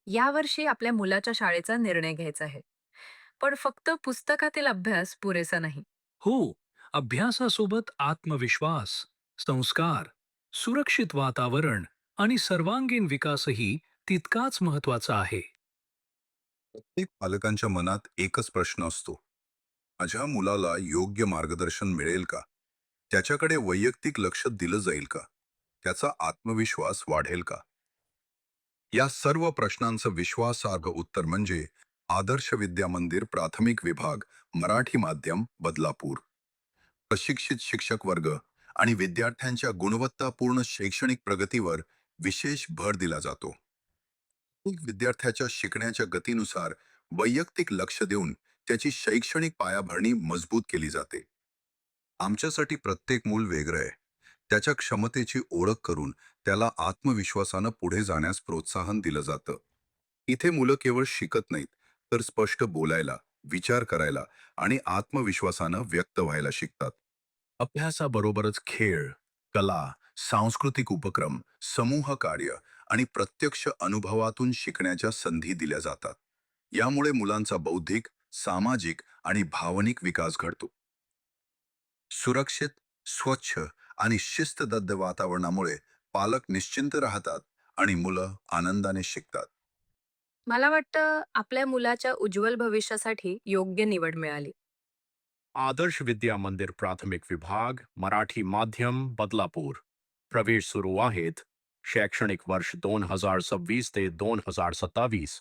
यावर्षी आपल्या मुलाच्या शाळेचा निर्णय घ्यायचा आहे. पण फक्त पुस्तकातील अभ्यास पुरेसा नाही. हो, अभ्यासासोबत आत्मविश्वास, संस्कार, सुरक्षित वातावरण आणि सर्वांगीण विकासही तितकाच महत्वाचा आहे. प्रत्येक पालकांच्या मनात एकच प्रश्न असतो. माझ्या मुलाला योग्य मार्गदर्शन मिळेल का? त्याच्याकडे वैयक्तिक लक्ष दिलं जाईल का? त्याचा आत्मविश्वास वाढेल का? या सर्व प्रश्नांचं विश्वासार्ह उत्तर म्हणजे आदर्श विद्या मंदिर प्राथमिक विभाग, मराठी माध्यम, बदलापूर. प्रशिक्षित शिक्षक वर्ग आणि विद्यार्थ्यांच्या गुणवत्तापूर्ण शैक्षणिक प्रगतीवर विशेष भर दिला जातो. प्रत्येक विद्यार्थ्याच्या शिकण्याच्या गतीनुसार वैयक्तिक लक्ष देऊन त्याची शैक्षणिक पायाभरणी मजबूत केली जाते. आमच्यासाठी प्रत्येक मूल वेगळं आहे. त्याच्या क्षमतेची ओळख करून त्याला आत्मविश्वासानं पुढे जाण्यास प्रोत्साहन दिलं जातं. इथे मुलं केवळ शिकत नाहीत, तर स्पष्ट बोलायला, विचार करायला आणि आत्मविश्वासानं व्यक्त व्हायला शिकतात. अभ्यासाबरोबरच खेळ, कला, सांस्कृतिक उपक्रम, समूह कार्य आणि प्रत्यक्ष अनुभवातून शिकण्याच्या संधी दिल्या जातात. यामुळे मुलांचा बौद्धिक, सामाजिक आणि भावनिक विकास घडतो. सुरक्षित, स्वच्छ आणि शिस्तबद्ध वातावरणामुळे पालक निश्चिंत राहतात आणि मुलं आनंदाने शिकतात. मला वाटतं आपल्या मुलाच्या उज्ज्वल भविष्यासाठी योग्य निवड मिळाली. आदर्श विद्या मंदिर प्राथमिक विभाग मराठी माध्यम बदलापूर. प्रवेश सुरू आहेत. शैक्षणिक वर्ष 2026 ते 2027.